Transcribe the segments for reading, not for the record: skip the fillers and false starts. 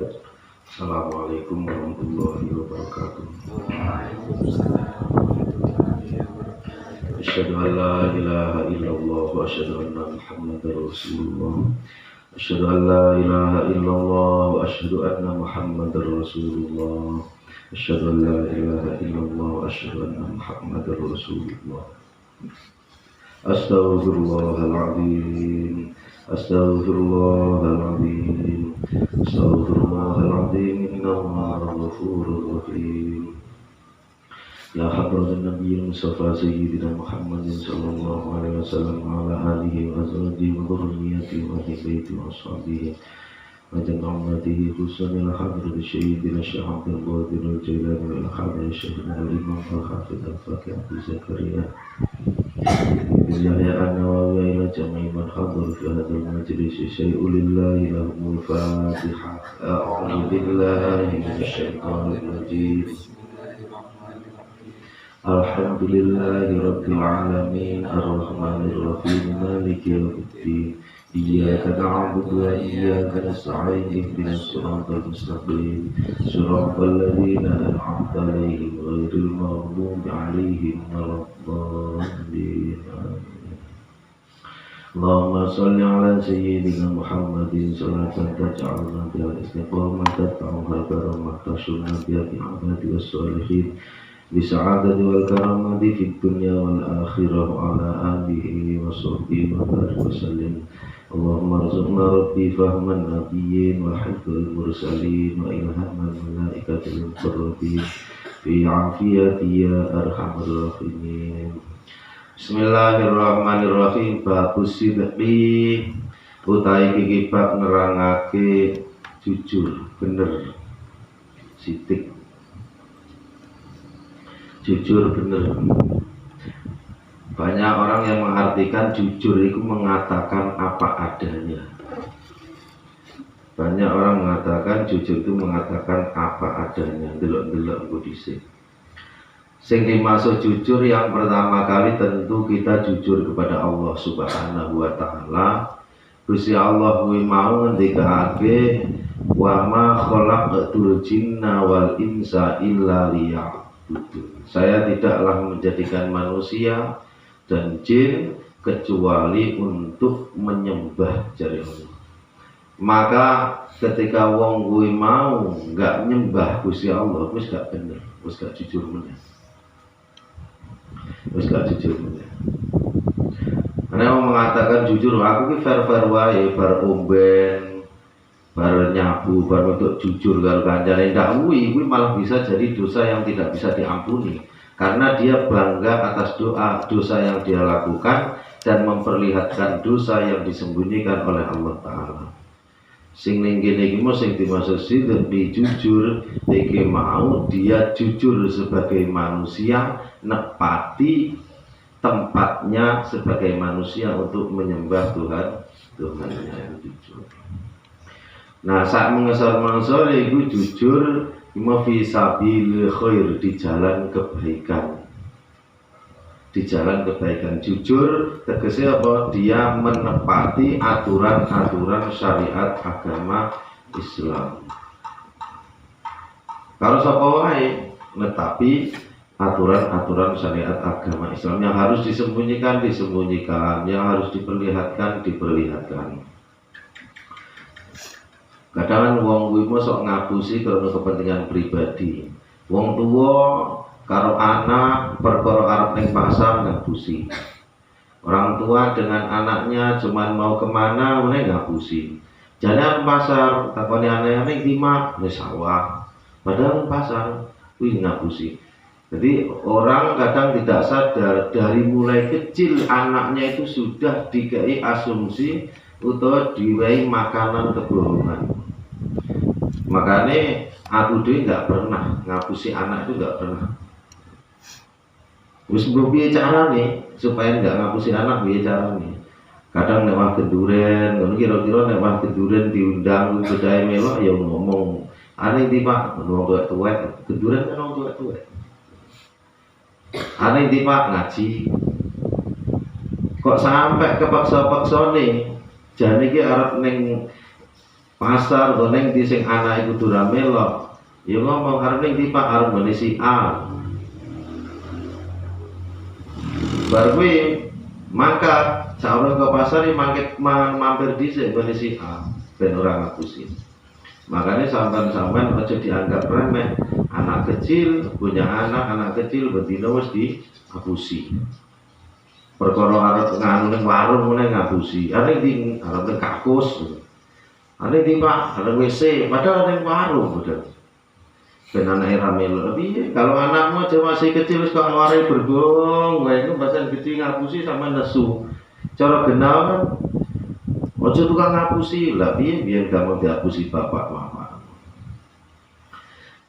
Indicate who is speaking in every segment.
Speaker 1: Assalamualaikum warahmatullahi wabarakatuh. Asyhadu an la ilaha illallah wa asyhadu anna Muhammadar Rasulullah. Asyhadu an la ilaha illallah wa asyhadu anna Muhammadar Rasulullah. Asyhadu an la ilaha illallah wa asyhadu anna Muhammadar Rasulullah. Astaghfirullahaladzim. Astaghfirullahaladzim. Astaghfirullahaladzim. Innallaha ghafurur rahim. Ya hadratan Nabiyil Mustafa Sayyidina Muhammadin sallallahu alaihi wasallam wa ala alihi wa azwajihi wa dhurriyyatihi wa ahli baitihi wa ashabihi wa jama'atihi khususan al-hadrat Sayyidina Syekh Abdul Qadir al-Jailani wal hadrat Syekhina al-Imam al-Hafidz al-Faqih Abu Zakaria Billahi an-Nawawi ila jami'i man hadar fi hadzal majlis syai'u lillahi lahumul Fatihah. A'udzu billahi minasy syaithanir rajim. Alhamdulillahi rabbil alamin arrahmanir rahim maliki yaumiddin iyyaka na'budu wa iyyaka nasta'in ihdinas siratal mustaqim siratal ladzina an'amta 'alaihim ghairil maghdubi 'alaihim waladdallin. Allahumma shalli 'ala sayyidina Muhammadin shalatan taj'alna bil istiqamati ta'awwal karamah tasyunna biha bi'abadi was-sholihin bisa'adati wal karamati fid dunya wal akhirah wa ala alihi wa sahbihi wa barik wa sallim. Allahumma arzuqna rabbi fahman nabiyyin wa hifdzal mursalin wa ilhamal malaikatil muqarrabin fi afiyati ya arhamar rahimin. Bismillahirrahmanirrahim. Babus sidqi utahe iki bab nerangake jujur, bener, sidik, jujur bener. Banyak orang yang mengartikan jujur itu mengatakan apa adanya. Banyak orang mengatakan jujur itu mengatakan apa adanya. Delok-delok kudise. Sing dimaksud jujur yang pertama kali tentu kita jujur kepada Allah Subhanahu wa taala. Gusti Allah kuwi mau ngendikake wa ma khalaqtul jinna wal insa illa liya'budun. Saya tidaklah menjadikan manusia dan jin kecuali untuk menyembah jari Allah. Maka ketika wong kuwi mau enggak nyembah Gusti Allah, wis gak bener, wis gak jujur meneh. Wis gak jujur meneh. Ana wong mengatakan jujur, aku ki fair-fair wae, bar omben, bar nyabu, bar untuk jujur karo kancane ndak kuwi malah bisa jadi dosa yang tidak bisa diampuni. Karena dia bangga atas dosa yang dia lakukan dan memperlihatkan dosa yang disembunyikan oleh Allah Ta'ala. Sing ning kene iki sing dimaksud sidqi jujur iki mau dia jujur sebagai manusia, nepati tempatnya sebagai manusia untuk menyembah Tuhannya yang jujur. Nah, saat mengesor-mengesor itu jujur fi sabil khair, di jalan kebaikan. Di jalan kebaikan jujur tegese apa? Dia menepati aturan-aturan syariat agama Islam. Kalau sapa wae netapi aturan-aturan syariat agama Islam, yang harus disembunyikan, yang harus diperlihatkan. Kadang wong kuwi mosok ngapusi karena kepentingan pribadi. Wong tua karo anak perkara arep ning pasar ngapusi. Orang tua dengan anaknya cuman mau kemana mulai ngapusi. Jalan pasar takoni anake di mak wis sawah. Padahal pasar kuwi ngapusi. Jadi orang kadang tidak sadar dari mulai kecil anaknya itu sudah dikai asumsi atau diwai makanan kebohongan. Makanya aku dulu nggak pernah ngapusi anak itu, nggak pernah. Terus piye carane supaya nggak ngapusi anak, piye carane? Kadang nek wah keduren, ngono kira-kira nek wah keduren diundang budaya melok ya ngomong, "Ane ndi Pak, wong tuwek-tuwek, keduren kan wong tuwek-tuwek." Ane ndi Pak ngaji. Kok sampai kepaksa-paksa nih? Jane iki arep ning pasar ning di sing anak iku kudu melok. Ya ngomong arep ning di Pak arep ngene si A. Bar kuwi mangkat saurung ke pasar iki mampir dhisik ngene si A ben ora ngapusi. Makanya sampean-sampean aja dianggap remeh. Anak kecil punya anak kecil betina wis dihapusi. Perkara arep nganu ning warung ngene ngapusi. Arep di arep kakus. Arep di Pak, arep WC, padahal ning warung bener. Ben anake ra melu. Piye kalau anakmu aja masih kecil wis kok ngare bergong, wae iku pasen gede ngapusi sama nesu. Cara genah kan ojo tukang ngapusi lah piye biar kamu dihapusi bapak mama.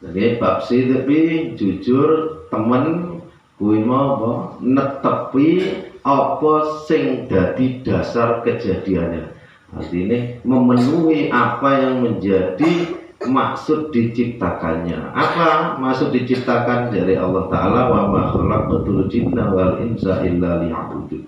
Speaker 1: Jadi bab tapi jujur temen kuwi mau apa netepi apa sing dadi dasar kejadiannya. Artinya memenuhi apa yang menjadi maksud diciptakannya. Apa maksud diciptakan dari Allah Ta'ala? Wa ma khalaqatul jinna wal insa illa liya'budun.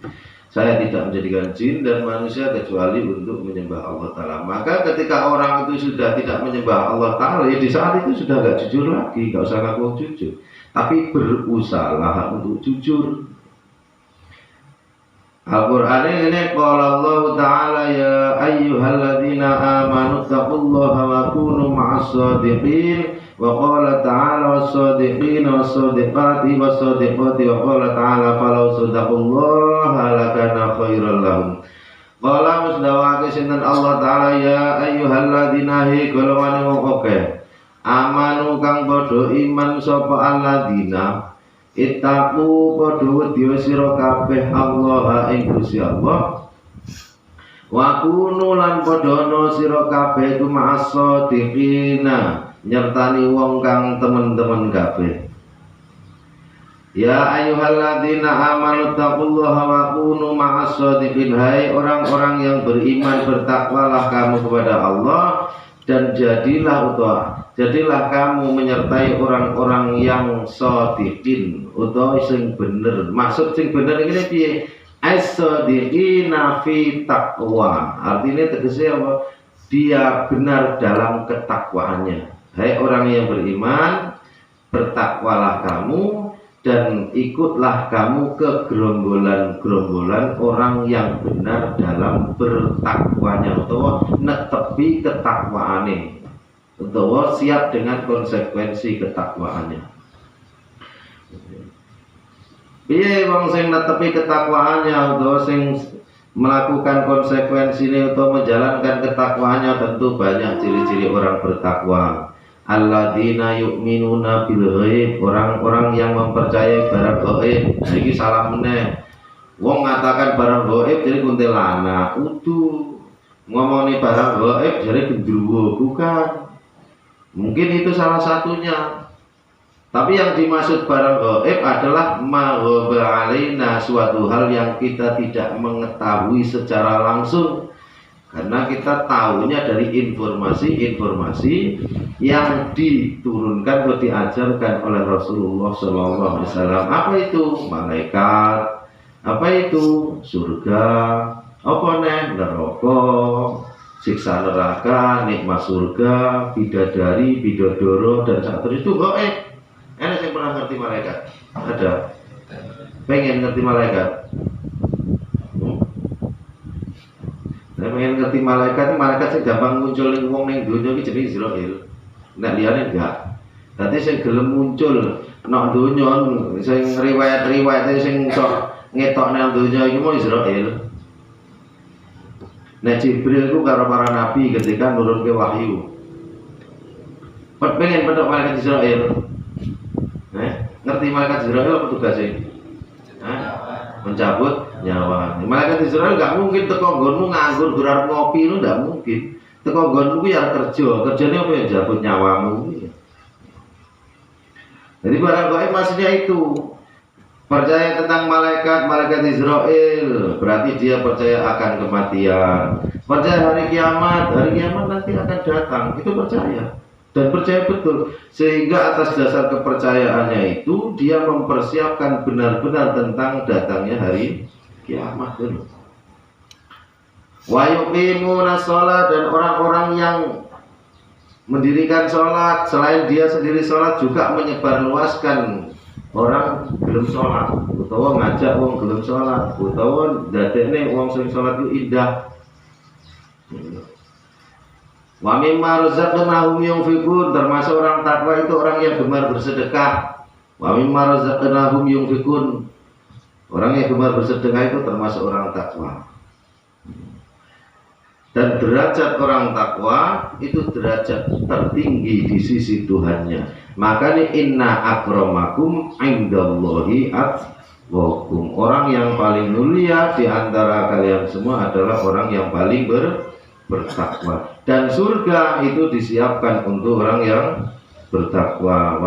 Speaker 1: Saya tidak menjadikan jin dan manusia kecuali untuk menyembah Allah Ta'ala. Maka ketika orang itu sudah tidak menyembah Allah Ta'ala, ya di saat itu sudah gak jujur lagi, gak usah ngaku jujur, tapi berusaha untuk jujur. Al-Qur'an ini qala Allah Ta'ala ya ayyuhalladzina amanu taqullaha wa kunu ma'as shadiqin wa qala ta'ala was-shadiqin was-shadiqati was-shadiqati wa qala ta'ala falau sadaqallaha lakana khairan lahum. Qala musdawake sinten Allah Ta'ala ya ayyuhalladzina hi golongane wong akeh amanu kang padha iman sapa alladzina Ittaqu padha wedya sira kabeh Allah ing Gusti Allah. Wa kunu lan padha ana sira kabeh iku ma'as-shadiqina nyertani wong kang temen-temen kabeh. Ya ayyuhalladzina amanu taqullaha wa kunu ma'as-shadiqin. Hai orang-orang yang beriman, bertakwalah kamu kepada Allah dan jadilah kamu menyertai orang-orang yang shadiqin utawa sing bener. Maksud sing bener ini piye? As-shadiqina fi taqwa. Artinya tegese apa? Dia benar dalam ketakwaannya. Hai orang yang beriman, bertakwalah kamu dan ikutlah kamu ke gerombolan-gerombolan orang yang benar dalam bertakwanya utawa netepi ketakwaane utawa siap dengan konsekuensi ketakwaannya. Piye wong sing netepi ketakwaannya utawa sing melakukan konsekuensi ini utawa menjalankan ketakwaannya, tentu banyak ciri-ciri orang bertakwa. Alladzina yu'minuna bil ghaib, orang-orang yang mempercayai barang gaib. Iki salah meneh. Wong ngatakan barang gaib jadi kuntilanak, utuh. Ngomongin barang gaib jadi gendruwo, bukan. Mungkin itu salah satunya. Tapi yang dimaksud barang gaib adalah ma ghaba alaina, suatu hal yang kita tidak mengetahui secara langsung. Karena kita tahunya dari informasi-informasi yang diturunkan atau diajarkan oleh Rasulullah SAW. Apa itu? Malaikat. Apa itu? Surga. Apa nih? Neraka. Siksa neraka, nikmat surga, bidadari, bidodoro, dan saat itu gaib. Enak yang pernah ngerti malaikat? Ada? Pengen ngerti malaikat? Pengen ngerti malaikat sing gampang muncul ning wong ning donya iki jenenge Israil. Nek liyane enggak. Dadi sing gelem muncul nek donya sing riwayat-riwayate sing sok ngetokne nang donya iki mau Israil. Nek Jibril ku karo para nabi ketika nurunke wahyu. Pengen pedhok malaikat Israil. Ngerti malaikat Israil apa tugasnya? Mencabut nyawa. Malaikat Israel gak mungkin teko nggonmu nganggur gerar ngopi itu gak mungkin. Teko nggonmu ku ya kerjanya apa ya jabut nyawamu. Jadi barang gaib maksudnya itu. Percaya tentang malaikat Israel berarti dia percaya akan kematian. Percaya hari kiamat nanti akan datang. Itu percaya. Dan percaya betul, sehingga atas dasar kepercayaannya itu dia mempersiapkan benar-benar tentang datangnya hari kiamat. Wa yuqimuna shalah, dan orang-orang yang mendirikan sholat, selain dia sendiri sholat juga menyebarluaskan orang belum sholat, utawa ngajak wong belum sholat, utawa dadekne wong sing sholat itu indah. Wa mimma razaqnahum yunfiqun, termasuk orang takwa itu orang yang gemar bersedekah. Wa mimma razaqnahum yunfiqun, orang yang gemar bersedekah itu termasuk orang takwa. Dan derajat orang takwa itu derajat tertinggi di sisi Tuhannya. Makanya inna akramakum indallahi atqakum. Orang yang paling mulia di antara kalian semua adalah orang yang paling bertakwa. Dan surga itu disiapkan untuk orang yang bertakwa.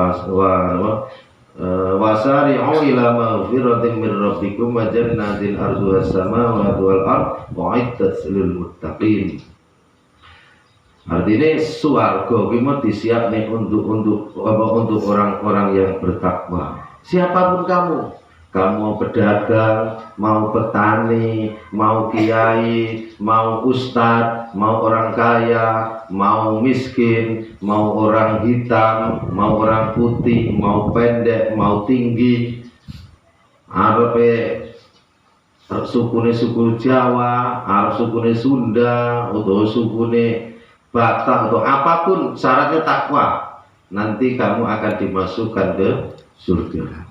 Speaker 1: Wasari'u ila maghfiratin min rabbikum wa jannatin arduha as-samawati wal ard u'iddat lil muttaqin. Artinya surga kita disiapkan untuk orang-orang yang bertakwa. Siapapun kamu mau pedagang, mau petani, mau kiai, mau ustadz, mau orang kaya, mau miskin, mau orang hitam, mau orang putih, mau pendek, mau tinggi, arepe sukune suku Jawa, arep sukune Sunda, atau sukune Batak, atau apapun, syaratnya takwa. Nanti kamu akan dimasukkan ke surga.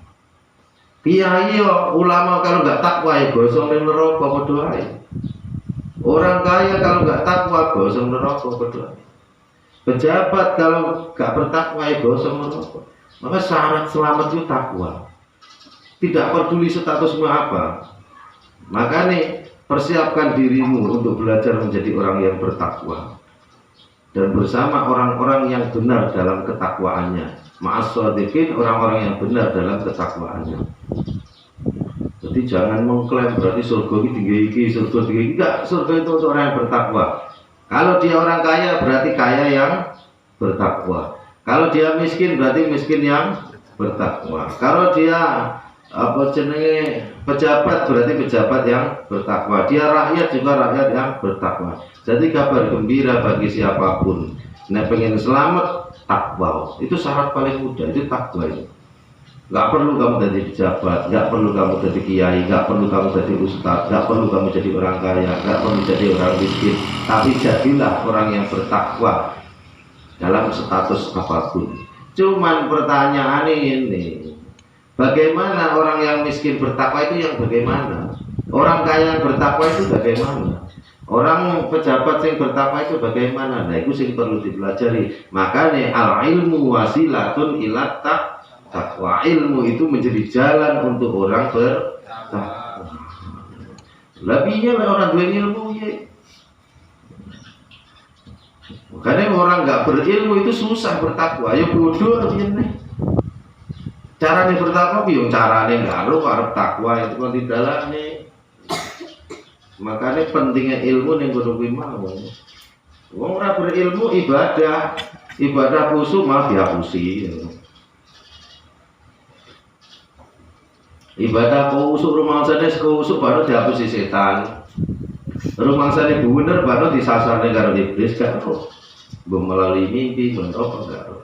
Speaker 1: Kiai ulama kalau nggak takwa ya gosong di neraka padha ae. Orang kaya kalau nggak takwa gosong neraka padha ae. Pejabat kalau nggak bertakwa ya gosong neraka. Maka syarat selamat itu takwa. Tidak peduli statusmu apa. Makanya persiapkan dirimu untuk belajar menjadi orang yang bertakwa dan bersama orang-orang yang benar dalam ketakwaannya. Ma'as-shadiqin, orang-orang yang benar dalam ketakwaannya. Jadi jangan mengklaim berarti surga ini tinggi iki, surga tinggi iki. Enggak, surga itu untuk orang yang bertakwa. Kalau dia orang kaya berarti kaya yang bertakwa. Kalau dia miskin berarti miskin yang bertakwa. Kalau dia pejabat berarti pejabat yang bertakwa. Dia rakyat juga rakyat yang bertakwa. Jadi kabar gembira bagi siapapun. Nek pengen selamat, takwa itu syarat paling mudah, itu takwa itu. Nggak perlu kamu jadi pejabat, nggak perlu kamu jadi kiai, nggak perlu kamu jadi ustadz, nggak perlu kamu jadi orang kaya, nggak perlu jadi orang miskin, tapi jadilah orang yang bertakwa dalam status apapun. Cuman pertanyaan ini, bagaimana orang yang miskin bertakwa itu yang bagaimana? Orang kaya yang bertakwa itu bagaimana? Orang pejabat yang bertakwa itu bagaimana? Nah, itu sing perlu dipelajari. Makanya al ilmu wasilatun ila takwa. Ilmu itu menjadi jalan untuk orang bertakwa. Lebihnya orang dua ilmu ya. Makanya orang nggak berilmu itu susah bertakwa. Ya bodoh artinya. Caranya bertakwa, biung caranya nggak lu harus takwa itu kan di dalamnya. Makanya pentingnya ilmu yang kudu mau. Wong ora berilmu ibadah khusyuk malah dihapusi. Ibadah khusyuk rumah sadene khusyuk baru dihapusi setan. Rumah sadene bener baru disasarne karo iblis kan. Melalui mimpi menapa enggak.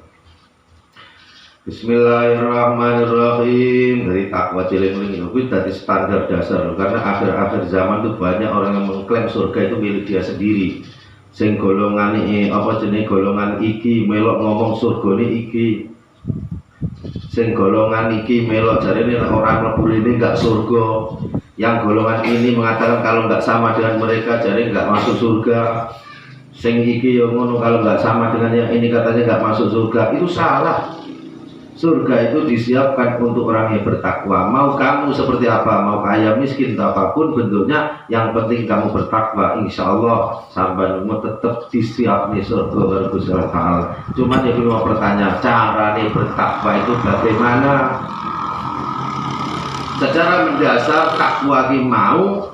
Speaker 1: Bismillahirrahmanirrahim. Dari takwa cilik-cilik itu tadi standar dasar, karena akhir-akhir zaman itu banyak orang yang mengklaim surga itu milik dia sendiri. Sing golongan ini apa jenis golongan iki melok ngomong surga ini iki. Sing golongan iki melok jadi ini orang lebur ini enggak surga. Yang golongan ini mengatakan kalau enggak sama dengan mereka jadi enggak masuk surga. Sing iki yang ngono kalau enggak sama dengan yang ini katanya enggak masuk surga. Itu salah. Surga itu disiapkan untuk orang yang bertakwa. Mau kamu seperti apa, mau kaya miskin atau apapun bentuknya, yang penting kamu bertakwa. Insya Allah sampai tetap disiapkan surga berkuasa. Cuma yang mau bertanya, cara nih bertakwa itu bagaimana? Secara mendasar takwa ini mau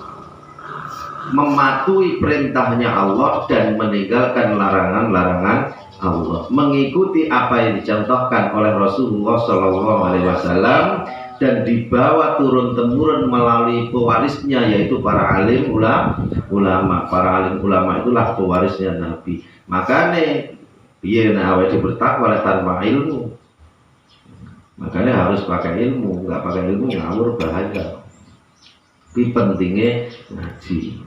Speaker 1: mematuhi perintahnya Allah dan meninggalkan larangan-larangan Allah, mengikuti apa yang dicontohkan oleh Rasulullah SAW dan dibawa turun temurun melalui pewarisnya yaitu para alim ulama. Para alim ulama itulah pewarisnya Nabi. Makanya Piye nek awake bertakwa tanpa ilmu. Makanya harus pakai ilmu, nggak pakai ilmu ngawur bahaya. Ini pentingnya ngaji.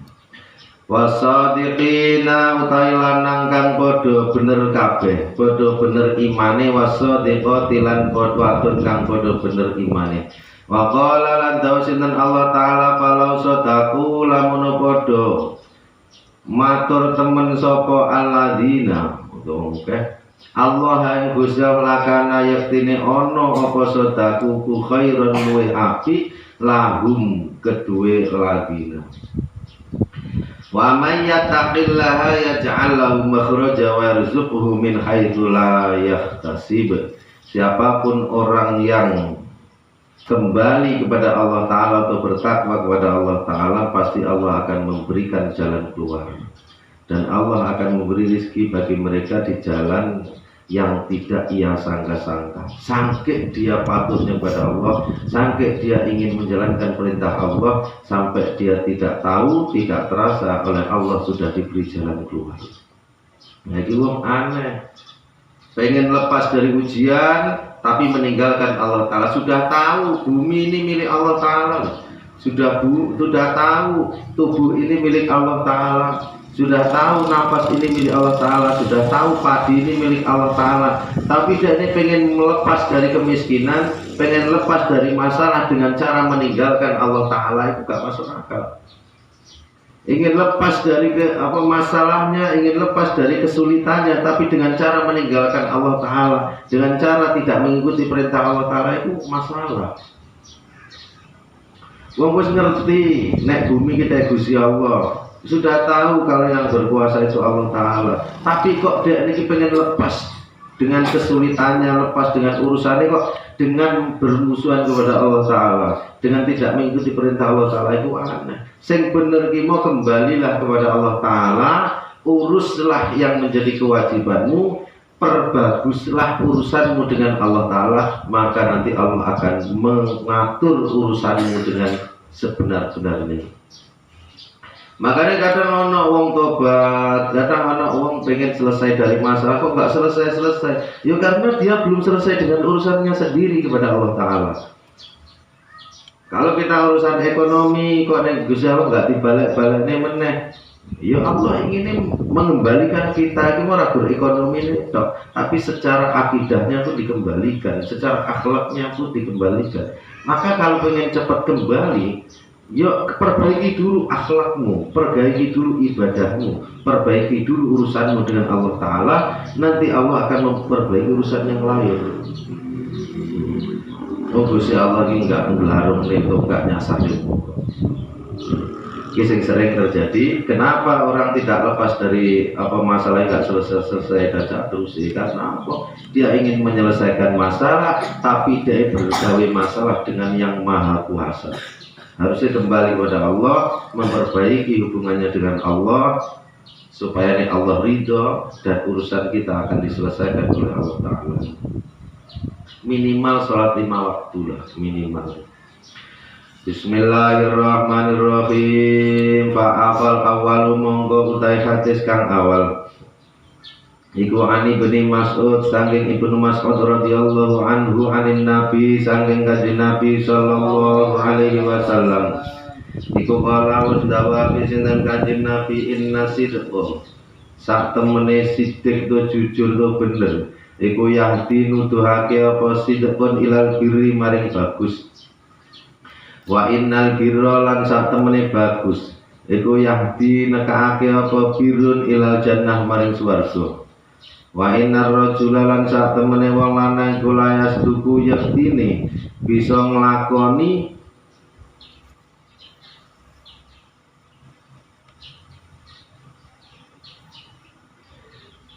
Speaker 1: Wasadiqina utai lanang kang padha bener kabeh, padha bener imane, wasadiqatilan padha wadon kang padha bener imane. Wa qala lan dawsinten Allah taala falau sadaku lamun padha matur temen sapa alladzina oke. Allah yang Gusti lakana yaktine ono apa sadaku ku khairon luwe api lahum kedue ladina. Wa may yattaqillaha yaj'al lahu makhraja wa yarzuqhu min haitsu la yahtasib. Siapapun orang yang kembali kepada Allah Ta'ala atau bertakwa kepada Allah Ta'ala, pasti Allah akan memberikan jalan keluar. Dan Allah akan memberi rezeki bagi mereka di jalan yang tidak ia sangka-sangka. Sampai dia patuhnya kepada Allah, sampai dia ingin menjalankan perintah Allah, sampai dia tidak tahu, tidak terasa oleh Allah sudah diberi jalan keluar. Jadi wong aneh, pengen lepas dari ujian, tapi meninggalkan Allah Ta'ala. Sudah tahu bumi ini milik Allah Ta'ala, sudah tahu tubuh ini milik Allah Ta'ala, sudah tahu nafas ini milik Allah Ta'ala, sudah tahu padi ini milik Allah Ta'ala, tapi dia ini pengen melepas dari kemiskinan, pengen lepas dari masalah dengan cara meninggalkan Allah Ta'ala. Itu gak masuk akal. Ingin lepas dari masalahnya, ingin lepas dari kesulitannya, tapi dengan cara meninggalkan Allah Ta'ala, dengan cara tidak mengikuti perintah Allah Ta'ala, itu masalah. Wong wis ngerti nek bumi kita Gusti Allah, sudah tahu kalau yang berkuasa itu Allah Ta'ala, tapi kok dia ini pengen lepas dengan kesulitannya, lepas dengan urusannya, kok dengan bermusuhan kepada Allah Ta'ala, dengan tidak mengikuti perintah Allah Ta'ala, itu aneh. Sing bener ki mau kembalilah kepada Allah Ta'ala, uruslah yang menjadi kewajibanmu, perbaguslah urusanmu dengan Allah Ta'ala, maka nanti Allah akan mengatur urusanmu dengan sebenar-benarnya. Makanya kadang ono wong tobat, kadang ono wong pengen selesai dari masalah, kok nggak selesai. Ya karena dia belum selesai dengan urusannya sendiri kepada Allah Ta'ala. Kalau kita urusan ekonomi, kok nek Gusti Allah nggak dibalik-baliknya meneh. Ya Allah ingin mengembalikan kita itu ora berekonomi ini toh, tapi secara akidahnya pun dikembalikan, secara akhlaknya pun dikembalikan. Maka kalau pengen cepat kembali, yuk perbaiki dulu akhlakmu, perbaiki dulu ibadahmu, perbaiki dulu urusanmu dengan Allah Ta'ala. Nanti Allah akan memperbaiki urusan yang lain. Oh Gusti Allah ini enggak ngelarung itu, enggak nyasar itu. Ini sering terjadi. Kenapa orang tidak lepas dari masalah enggak selesai dan tak terus? Karena apa? Dia ingin menyelesaikan masalah, tapi dia bergawe masalah dengan yang Maha Kuasa. Harusnya kembali kepada Allah, memperbaiki hubungannya dengan Allah, supaya Allah ridho dan urusan kita akan diselesaikan oleh Allah Ta'ala. Minimal sholat 5 waktu lah, minimal. Bismillahirrahmanirrahim. Fa'afal awalu monggo utai hadis kang awal. Iku ani bin Mas'ud saking Ibnu Mas'ud radhiyallahu anhu anin Nabi saking kanjeng Nabi sallallahu alaihi wasallam. Iku kala dawa sinten kanjeng Nabi inna sidqa sak temene sidik to jujur to bener iku yahdi nuduhake apa sidqon ilal birri maring bagus. Wa innal birra lan sak temene bagus iku yahdi nekake apa birrun ilal jannah maring swarga. Wa innar rajula lan sak temene wong lanang kula yasduku yaktine bisa nglakoni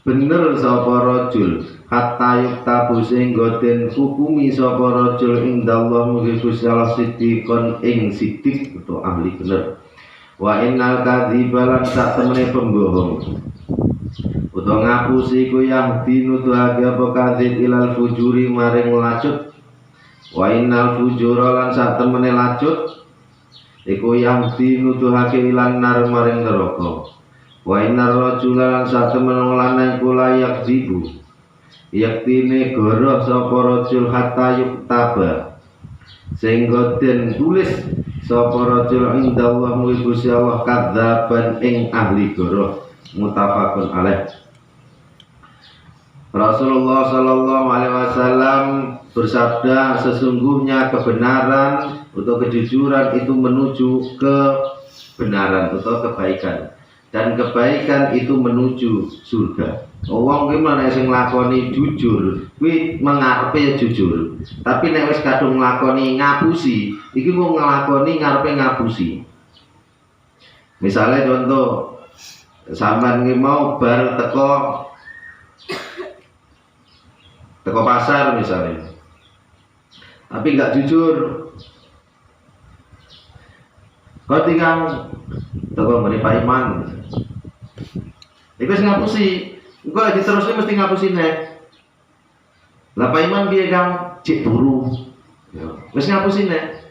Speaker 1: bener sapa rajul hatta yuktabu sehingga den hukumi sapa rajul indallah mugi Gusti Allah siddiqon ing siddiq atau ahli bener. Wa innal kadziba lan sak temene pembohong utawa ngapusi ku yahdi nuduhake apa kadzib ilal fujuri maring lacut. Wa innal fujura lan sak temene lacut iku yahdi nuduhake ilan nar maring neraka. Wa innar rajula lan satemen wong lanang kula yakdibu yaktine goroh sapa rajul hatta yuktaba sehingga den tulis sapa rajul indallah mugi Gusti Allah kadzaban ing ahli goroh. Muttafaqun alaih. Rasulullah sallallahu alaihi wasallam bersabda, sesungguhnya kebenaran atau kejujuran itu menuju kebenaran atau kebaikan, dan kebaikan itu menuju surga. Wong ki menawa sing nglakoni jujur kuwi mengarepe ya jujur, tapi nek wis kadung nglakoni ngapusi iki wong nglakoni ngarepe ngapusi. Misalnya contoh sampean ki mau bar teko pasar misalnya, tapi nggak jujur, kau tinggal teko ngene Pak Iman, iku wis ngapusi. Engko lagi terusnya mesti ngapusin nek. Lah Pak Iman piye Kang? Cek turu. Ya, wis ngapusin nek.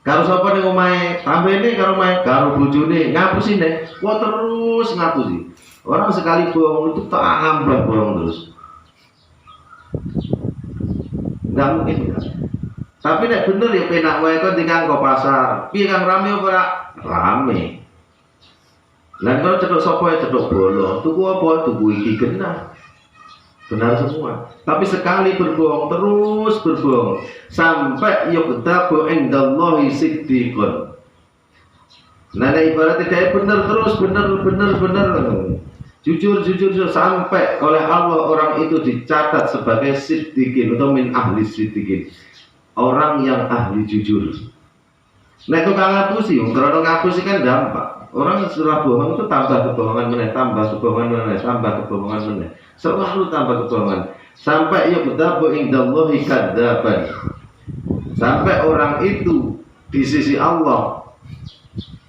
Speaker 1: Karo sapa ning omahe? Tambene karo omahe, karo bojone, ngapusin nek. Wah terus ngapusi. Orang sekali bohong itu tambah bohong terus. Enggak mungkin kan? Tapi nek bener ya penak wae kok tinggal ke pasar. Piye Kang rame apa ora? Rame. Lan kalau cedok sapa ya cedok bolong, tuku apa? Tuku iki genah. Benar semua. Tapi sekali berbohong terus berbohong sampai yuqtabu indallahi siddiqun. Nah, ibaratnya dia benar terus benar jujur sampai oleh Allah orang itu dicatat sebagai siddiqin atau min ahli siddiqin, orang yang ahli jujur. Nah itu kan ngapusi, kalau ngapusi kan dampak. Orang setelah bohong itu tambah kebohongan meneh, selalu tambah kebohongan sampai yuqtabu indallahi kadzaban, sampai orang itu di sisi Allah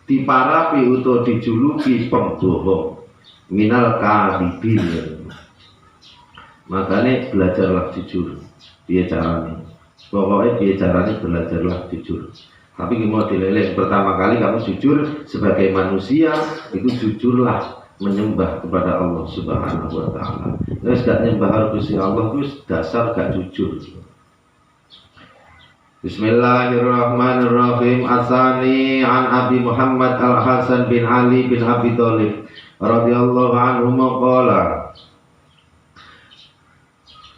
Speaker 1: diparapi atau dijuluki pembohong, minal kadhibin. Makanya belajarlah jujur. Piye carane? Pokoknya piye carane belajarlah jujur. Tapi mau dileleh pertama kali kamu jujur sebagai manusia, itu jujurlah menyembah kepada Allah Subhanahu wa taala. Wis gak nyembah Gusti Allah itu dasar gak jujur. Bismillahirrahmanirrahim. Asani an Abi Muhammad Al-Hasan bin Ali bin Abi Thalib radhiyallahu anhu maqala.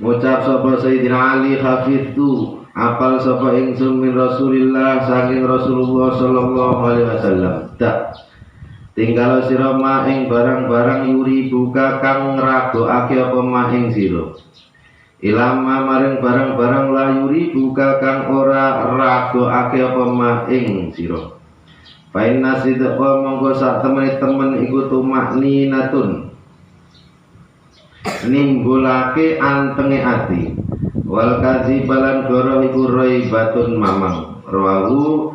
Speaker 1: Ngucap sapa Sayyidina Ali, hafiztu apal sapa ingsun min Rasulillah saking Rasulullah sallallahu alaihi wasallam. Tak tinggal sira ma ing barang-barang yuri buka kang ngragokake apa ma ing sira. Ilama maring barang-barang la yuri buka kang ora ragokake apa ma ing sira. Fa inna sidqa monggo sak temen-temen iku tumakninatun, nimbulake antenge ati. Wal kadzibalan goro iku raibatun mamang. Rawahu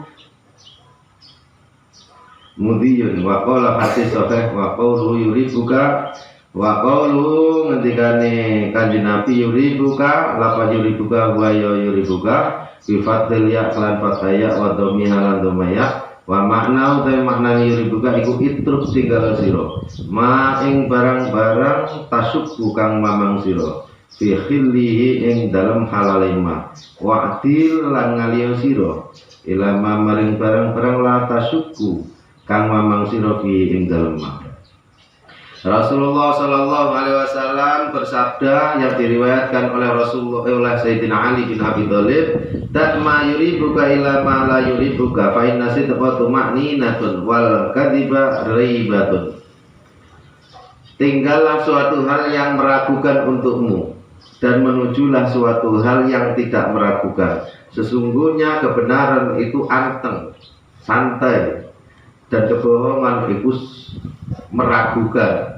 Speaker 1: Mudiyun wa qala hadis sahih wa qawlu yuribuka wa qawlu ngendikane Kanjeng Nabi yuribuka lafaz yuribuka wa yuribuka bi fathil ya lan fathaya wa dhammiha lan dhammaya wa makna uta maknane yuribuka iku itruk tinggal sira ma ing barang-barang tasuk kang mamang sira fi khillihi ing dalem halale ma wa atil lan ngaliyo sira ilama maring barang-barang la tasukku kang mamang sira fi ing dalem ma. Rasulullah sallallahu alaihi wasallam bersabda yang diriwayatkan oleh Rasulullah oleh Sayyidina Ali bin Abi Thalib, "Tak ma yuribuka ila ma la yuribuka fa inna sidqa tumaninatun wal kadziba ribatun." Tinggallah suatu hal yang meragukan untukmu dan menujulah suatu hal yang tidak meragukan. Sesungguhnya kebenaran itu anteng, santai, dan kebohongan itu meragukan.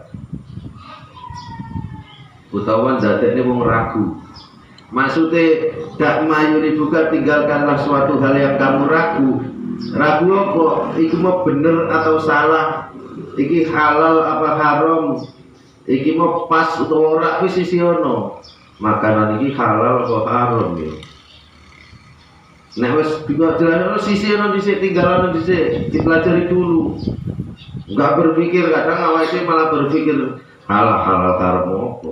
Speaker 1: Utawa dadekne wong ragu. Maksudnya dak mayuri buka tinggalkanlah suatu hal yang kamu ragu. Ragu apa? Iki mau bener atau salah? Iki halal apa haram? Iki mau pas atau ora wis sisi ono. Makanan iki halal apa haram ya? Nek wis dijelani sisi ono dhisik tinggal ono dhisik, dipelajari dulu. Enggak berpikir, kadang awake dhewe malah berpikir halal karepmu apa.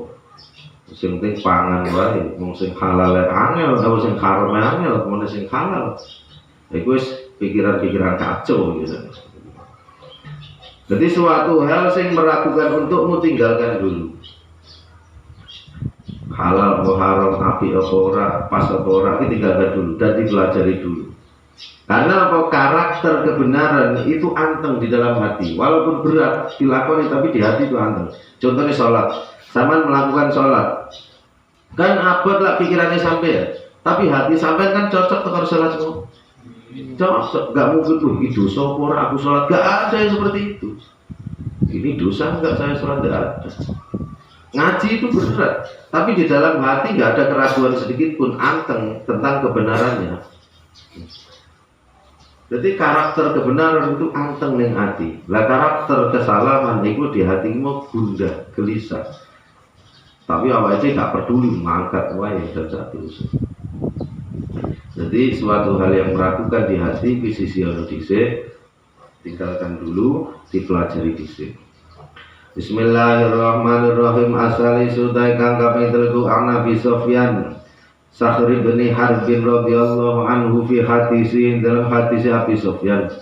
Speaker 1: Sing penting pangan wae, mung sing halal angel, kalau sing haram angel, kemudian sing halal. Iku wis pikiran-pikiran kacau gitu. Jadi suatu hal sing meragukan untukmu tinggalkan dulu. Halal atau haram, api apa ora, pas apa ora, tinggalkan dulu dan dipelajari dulu. Karena apa? Karakter kebenaran itu anteng di dalam hati. Walaupun berat dilakoni tapi di hati itu anteng. Contohnya sholat. Sampean melakukan sholat, kan abot lah pikirannya sampai, tapi hati sampean kan cocok dengan sholat semua. Cocok, gak mungkin tuh itu dosa aku sholat, gak ada yang seperti itu. Ini dosa enggak saya sholat, gak ada. Ngaji itu berat, tapi di dalam hati gak ada keraguan sedikit pun, anteng tentang kebenarannya. Jadi karakter kebenaran itu anteng ning hati. Lah karakter kesalahan itu di hatimu gundah, gelisah. Tapi awalnya gak peduli, mangkat wae dan seterusnya. Jadi suatu hal yang meragukan di hati sisi dhisik, tinggalkan dulu, dipelajari dhisik. Bismillahirrahmanirrahim. Asali sudai kang kaping 3 Nabi Sofyan Sakhr bin Harb radhiyallahu anhu fi hadisi, dalam hadis Abi Sofyan.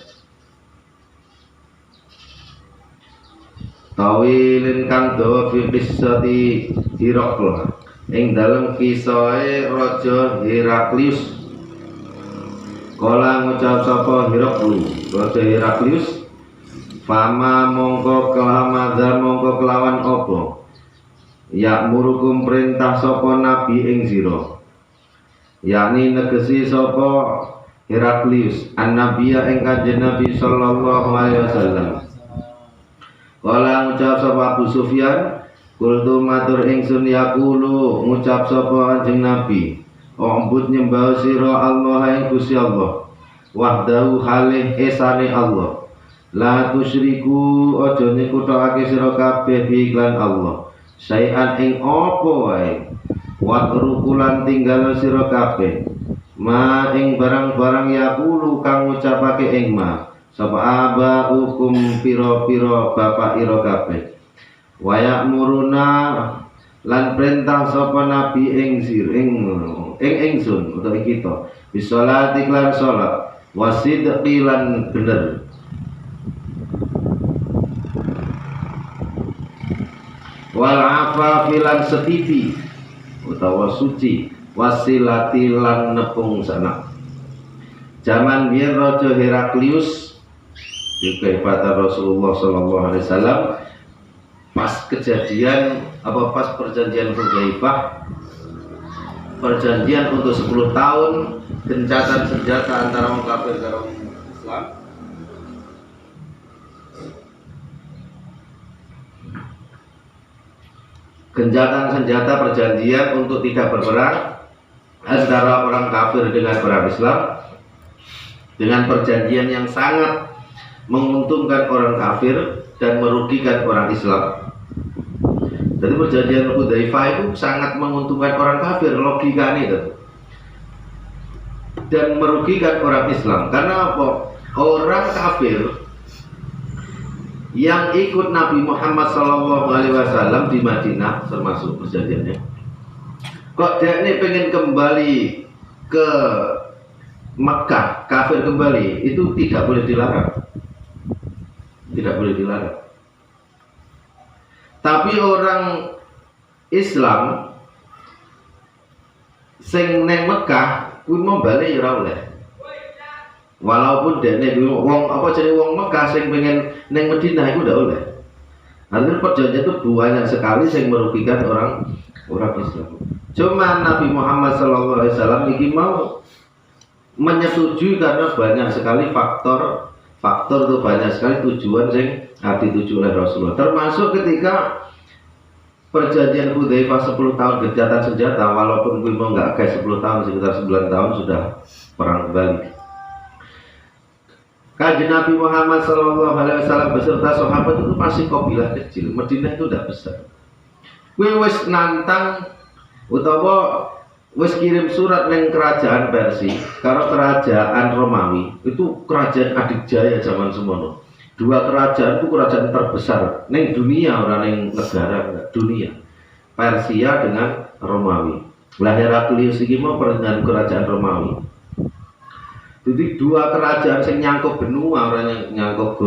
Speaker 1: Tawilin kang dawa fi qissati Herakl, ing dalam kisahe Raja Heraklius. Kala ngucap sapa Herakl, Raja Heraklius, fama mongko kelawan apa? Ya murukum perintah sapa nabi ing sira. Yakni negesi sapa Heraklius an-nabiyya ing kanjeng Nabi sallallahu alaihi wasallam. Kala ngucap sapa Abu Sufyan, kultu matur ingsun yaqulu, ngucap sapa kanjeng Nabi, ombud nyembah sira Allah ing Gusti Allah, wahdahu halih esane Allah, la tusyriku aja nyekutake sira kabeh bi iklan Allah, sayan ing apa wae, wa rukulan tinggal sira kabeh, ma ing barang-barang yaqulu kang ngucapake ing ma sapa aba hukum piro-piro bapak ira kabeh, wayak muruna lan perintah sapa nabi ing ingsun utawa kita bisolat iklan salat, wasidqi lan bener, wal afafi lan setiti utawa suci, wasilati lan nepung sanak. Zaman biyen Raja Heraklius kehebatan Rasulullah sallallahu alaihi wasallam pas kejadian pas perjanjian Hudzaifah, perjanjian untuk 10 tahun gencatan senjata antara orang kafir dan orang Islam. Gencatan senjata perjanjian untuk tidak berperang antara orang kafir dengan orang Islam, dengan perjanjian yang sangat menguntungkan orang kafir dan merugikan orang Islam. Jadi perjanjian Hudzaifah itu sangat menguntungkan orang kafir, logikanya itu, dan merugikan orang Islam. Karena apa? Orang kafir yang ikut Nabi Muhammad SAW di Madinah, termasuk perjanjiannya, kok dia ini pengen kembali ke Mekah, kafir kembali, itu tidak boleh dilarang. Tidak boleh dilarang. Tapi orang Islam sing neng Mekah kuwi mau bali ya ora oleh. Walaupun dene wong jadi wong Mekah sing pengen neng Madinah itu udah oleh. Artinya perjanjian itu banyak sekali yang merugikan orang Islam. Cuma Nabi Muhammad SAW ini mau menyetujui karena banyak sekali faktor itu, banyak sekali tujuan yang dituju oleh Rasulullah, termasuk ketika perjanjian Hudzaifah 10 tahun gencatan senjata, walaupun gue mau nggak kayak 10 tahun, sekitar 9 tahun sudah perang kembali. Kanjeng Nabi Muhammad SAW beserta sahabat itu masih kabilah kecil, Madinah itu udah besar. Gue wis nantang utawa wis kirim surat neng kerajaan Persia, karo kerajaan Romawi, itu kerajaan adikjaya zaman semono. Dua kerajaan itu kerajaan terbesar neng dunia, orang neng negara dunia, Persia dengan Romawi. Lah Heraklius iki mau dengan kerajaan Romawi. Jadi dua kerajaan sing nyangkup benua, orang yang nyangkup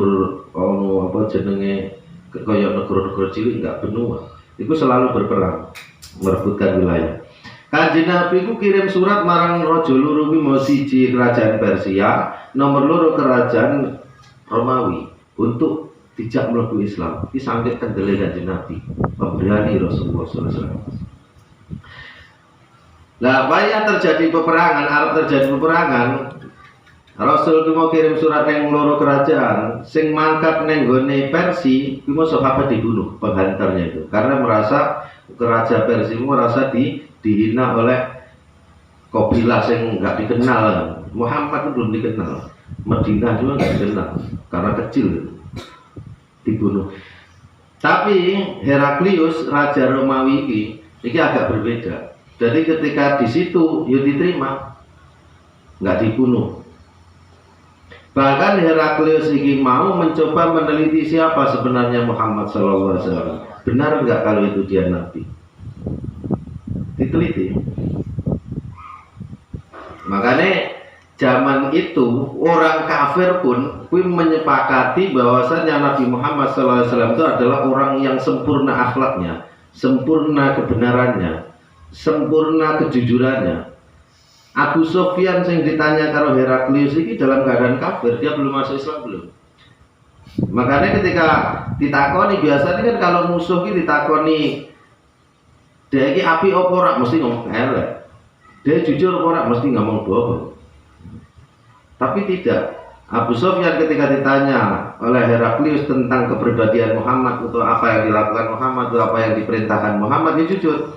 Speaker 1: ono apa jenenge kaya negara-negara cilik enggak benua. Itu selalu berperang merebutkan wilayah. Kanjeng Nabi ku kirim surat marang raja loro kuwi mau siji kerajaan Persia, nomor loro kerajaan Romawi untuk tidak melebu Islam. Ini sangat kendele Kanjeng Nabi, pemberani Rasulullah SAW. Nah, banyak terjadi peperangan, Arab terjadi peperangan. Rasul itu mau kirim surat yang loro kerajaan, sing mangkat neng gone Persia, itu mau sahabat dibunuh penghantarnya itu, karena merasa kerajaan Persia merasa dihina oleh kabilah yang nggak dikenal. Muhammad itu belum dikenal, Madinah juga nggak dikenal, karena kecil dibunuh. Tapi Heraklius raja Romawi ini agak berbeda. Jadi ketika di situ ya diterima, nggak dibunuh. Bahkan Heraklius ini mau mencoba meneliti siapa sebenarnya Muhammad SAW. Benar nggak kalau itu dia nabi? Diteliti. Makanya zaman itu orang kafir pun menyepakati bahwasannya Nabi Muhammad SAW itu adalah orang yang sempurna akhlaknya, sempurna kebenarannya, sempurna kejujurannya. Abu Sufyan yang ditanya kalau Heraklius ini dalam keadaan kafir, dia belum masuk Islam belum. Makanya ketika ditakoni, biasanya kan kalau musuh ini ditakoni dia ini api apa ora mesti ngomong elek, dia jujur apa ora mesti ngomong bohong. Tapi tidak, Abu Sufyan ketika ditanya oleh Heraklius tentang kepribadian Muhammad atau apa yang dilakukan Muhammad atau apa yang diperintahkan Muhammad, dia jujur.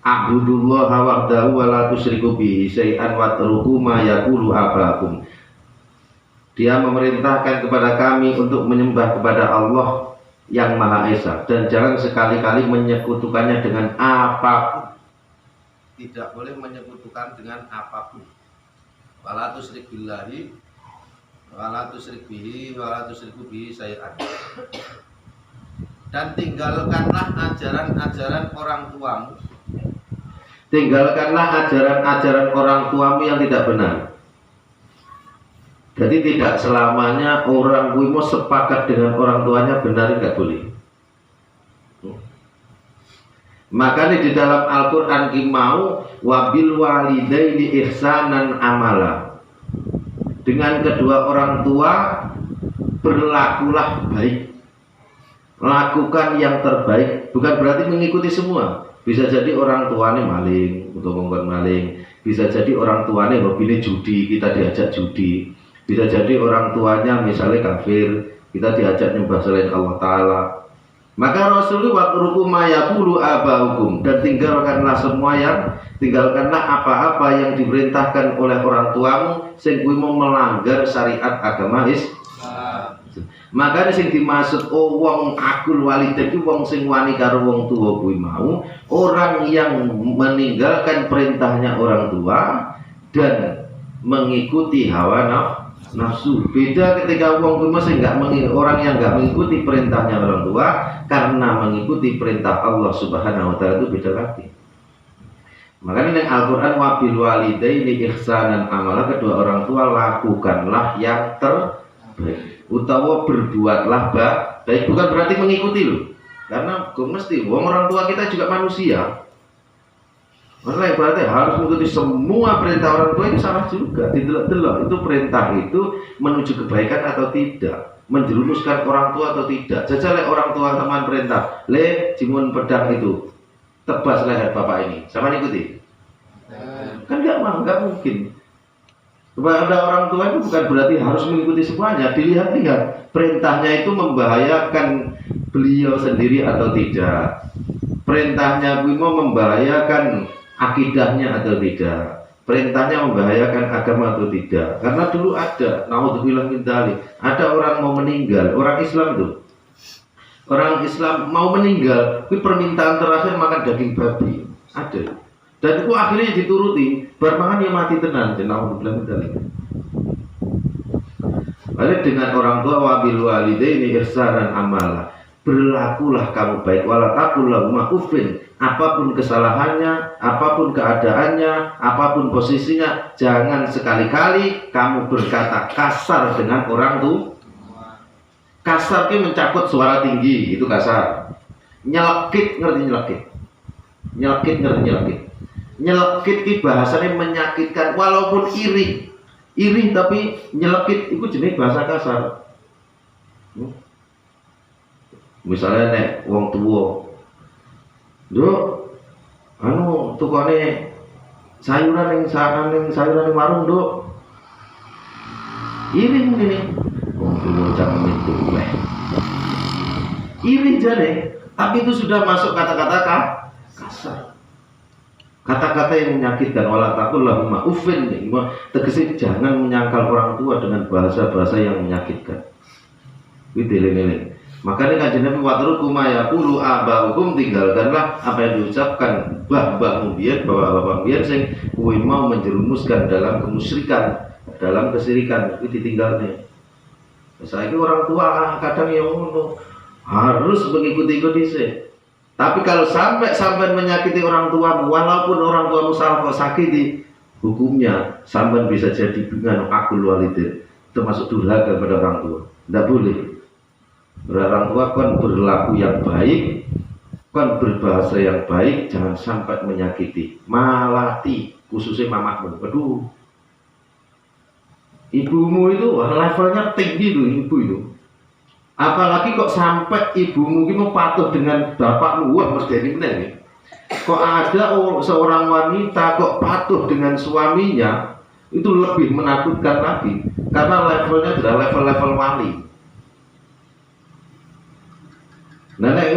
Speaker 1: Abdullah wahdahu wa la tusyriku bihi syai'an wa taruku ma yaqulu abakum. Dia memerintahkan kepada kami untuk menyembah kepada Allah yang Maha Esa dan jangan sekali-kali menyekutukannya dengan apapun. Tidak boleh menyekutukan dengan apapun. Wala tusyrik billahi wala tusyrik bihi wala tusyriku bihi syai'an. Dan tinggalkanlah ajaran-ajaran orang tuamu. Tinggalkanlah ajaran-ajaran orang tuamu yang tidak benar. Jadi tidak selamanya orang kuimo sepakat dengan orang tuanya benar, tidak boleh. Makanya di dalam Al-Quran kimau wabil walidaini ihsanan amala. Dengan kedua orang tua berlakulah baik. Lakukan yang terbaik. Bukan berarti mengikuti semua. Bisa jadi orang tuanya maling, untuk ngomong maling. Bisa jadi orang tuanya hobinya judi, kita diajak judi. Bisa jadi orang tuanya misalnya kafir, kita diajak nyembah selain Allah Ta'ala. Maka Rasulullah waktu mayapulu abaukum, dan tinggalkanlah apa-apa yang diperintahkan oleh orang tuamu sing kuwi mau melanggar syariat agama Islam. Makanya sing dimaksud wong akul walidain itu wong sing wani karo wong tua kuwi mau orang yang meninggalkan perintahnya orang tua dan mengikuti hawa nafsu. Beda ketika wong kuwi masih orang yang enggak mengikuti perintahnya orang tua karena mengikuti perintah Allah Subhanahu wa taala, itu beda lagi. Makanya di Al-Qur'an wabil walidaini ihsanan amala, kedua orang tua lakukanlah yang terbaik. Utawa berbuatlah baik, bukan berarti mengikuti loh, karena mesti orang tua kita juga manusia. Makanya berarti harus mengikuti semua perintah orang tua, itu salah juga. Didelok-delok itu perintah itu menuju kebaikan atau tidak, menjerumuskan orang tua atau tidak. Jajal orang tua teman perintah, jimun pedang itu tebas leher bapak ini, sama ikuti. Kan nggak mungkin. Kepada orang tua itu bukan berarti harus mengikuti semuanya. Dilihat-lihat perintahnya itu membahayakan beliau sendiri atau tidak. Perintahnya mau membahayakan akidahnya atau tidak. Perintahnya membahayakan agama atau tidak. Karena dulu ada, naudzubillah min dzalik, ada orang mau meninggal, orang Islam itu. Orang Islam mau meninggal, itu permintaan terakhir makan daging babi. Ada. Dan itu akhirnya dituruti, bermangan dia mati tenan, naudzubillah min dzalik. Lalu dengan orang tua wabil walidaini ihsanan amala, berlakulah kamu baik, wala taqul lahuma uffin, apapun kesalahannya, apapun keadaannya, apapun posisinya, jangan sekali-kali kamu berkata kasar dengan orang tua. Kasar itu mencabut suara tinggi, itu kasar. Nyelekit, ngerti nyelekit? Nyelekit, ngerti nyelekit? Nyelekit itu bahasanya menyakitkan, walaupun iri tapi nyelekit itu jenis bahasa kasar. Misalnya nek wong tua, Dok, anu tukane sayuran yang warung, Dok. Iri ini, wong tua jangan itu weh. Iri jane, tapi itu sudah masuk kata-kata kasar. Kata-kata yang menyakitkan, wala taqul lahuma uffin, tegese jangan menyangkal orang tua dengan bahasa-bahasa yang menyakitkan. Witeleng-eleng. Makanya kanjeng Nabi watruku ma yaqulu aba'ukum, tinggalkanlah apa yang diucapkan mbah-mbahmu biyen, bapak-bapak biyen sing kuwi mau menjerumuskan dalam kemusyrikan, dalam kesirikan, itu ditinggalnya. Saiki orang tua kadang yang ngono, harus mengikuti sih. Tapi kalau sampai menyakiti orang tuamu, walaupun orang tuamu salah kok sakiti, hukumnya sampai bisa jadi dengan akul walidain, termasuk durhaka kepada orang tua. Tidak boleh. Orang tua kan berlaku yang baik, kan berbahasa yang baik, jangan sampai menyakiti, malati, khususnya mamamu. Aduh, ibumu itu levelnya tinggi tuh, ibu itu. Apalagi kok sampai ibumu ini patuh dengan bapakmu, wah mesti ini benar nih. Kok ada seorang wanita kok patuh dengan suaminya, itu lebih menakutkan lagi, karena levelnya adalah level-level wali. Nah, nek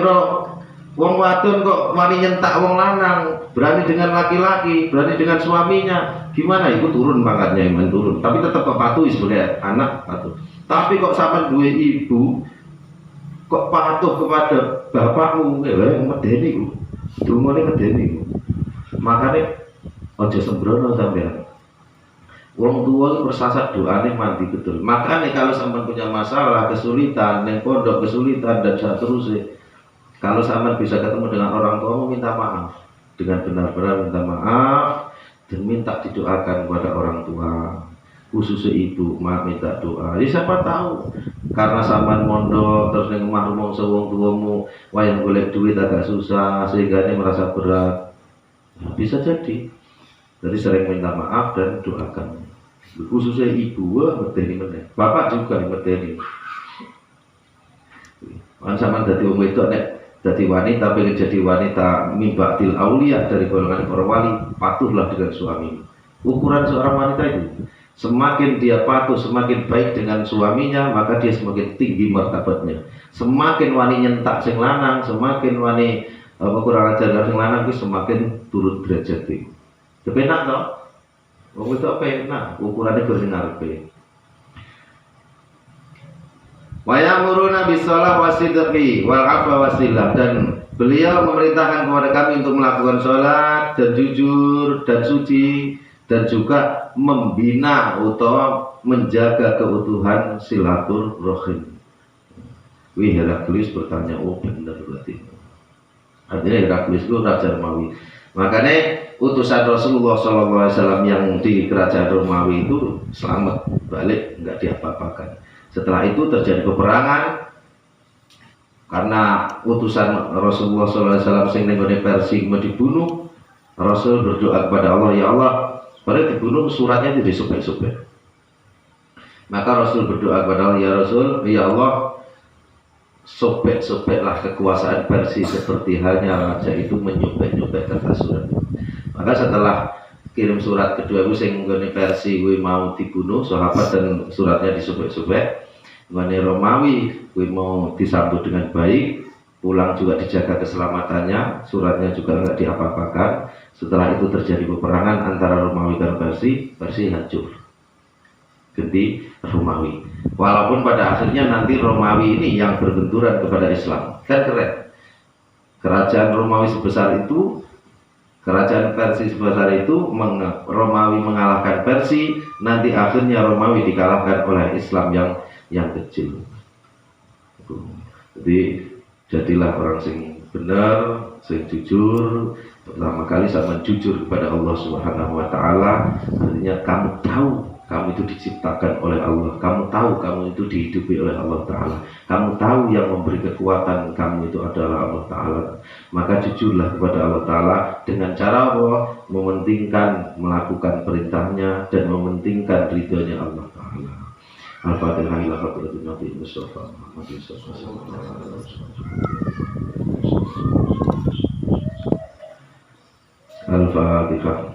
Speaker 1: wong wadon kok wani nyentak wong lanang, berani dengan laki-laki, berani dengan suaminya, gimana? Itu turun pangkatnya, iman turun. Tapi tetap kok patuh sebagai anak patuh. Tapi kok sampai dua ibu kok patuh kepada bapakmu, medeni ku, dungane medeni ku. Makanya ojo sembrono sampean. Wong tua bersasat doanya mati betul. Makanya kalau sampean punya masalah, kesulitan, neng pondok kesulitan dan seterusnya, kalau sampean bisa ketemu dengan orang tua, minta maaf dengan benar-benar minta maaf dan minta didoakan kepada orang tua. Khususnya ibu, minta doa. Ya siapa tahu karena sampean mondok terus ning omah rumong sewong tuamu wayang golek duit agak susah sehingga ini merasa berat. Nah, bisa jadi. Jadi sering minta maaf dan doakan. Khususnya ibu, medeni meneh. Bapak juga medeni. Kan sampean dadi wong wedok nek dadi wanita pengen jadi wanita mimbatil aulia dari golongan para wali, patuhlah dengan suami. Ukuran seorang wanita itu, semakin dia patuh, semakin baik dengan suaminya, maka dia semakin tinggi martabatnya. Semakin wani nyentak sing lanang, semakin wani kurang ajar sing lanang, itu semakin turun derajatnya. Kepenak toh? Wong itu penak, ukurannya bersinarpe. Wa ya'muruna bis-shalah wasidqi wal 'afwa wasilah, dan beliau memerintahkan kepada kami untuk melakukan sholat dan jujur dan suci, dan juga membina atau menjaga keutuhan silaturahim. Wih, Heraklius bertanya, oh benar berarti. Artinya Heraklius itu Raja Romawi. Makanya utusan Rasulullah SAW yang di kerajaan Romawi itu selamat balik, nggak diapa-apakan. Setelah itu terjadi peperangan karena utusan Rasulullah SAW sing nenggone Persia mau dibunuh. Rasul berdoa kepada Allah, ya Allah, pada dibunuh suratnya jadi sobek-sobek. Maka Rasul berdoa kepada Allah, ya Rasul, ya Allah, sobek-sobeklah kekuasaan Persia seperti halnya raja itu menyobek-nyobek kertas surat. Maka setelah kirim surat kedua itu sing nggone Persia kuwi mau dibunuh sahabat dan suratnya disobek-sobek, nggone Romawi kuwi mau disambut dengan baik, pulang juga dijaga keselamatannya, suratnya juga enggak diapa-apakan. Setelah itu terjadi peperangan antara Romawi dan Persia, Persia hancur, ganti Romawi. Walaupun pada akhirnya nanti Romawi ini yang berbenturan kepada Islam, kan keren. Kerajaan Romawi sebesar itu Kerajaan Persia sebesar itu, Romawi mengalahkan Persia, nanti akhirnya Romawi dikalahkan oleh Islam yang kecil. Jadi jadilah orang sing benar, sing jujur. Pertama kali sama jujur kepada Allah Subhanahu wa taala, artinya kamu tahu kamu itu diciptakan oleh Allah, kamu tahu kamu itu dihidupi oleh Allah taala, kamu tahu yang memberi kekuatan kamu itu adalah Allah taala. Maka jujurlah kepada Allah taala dengan cara Allah mementingkan melakukan perintahnya dan mementingkan ridhonya Allah taala. Al-Fatihah ila hadratin Nabi Mustafa Muhammad sallallahu alaihi wasallam. Al-Fatihah.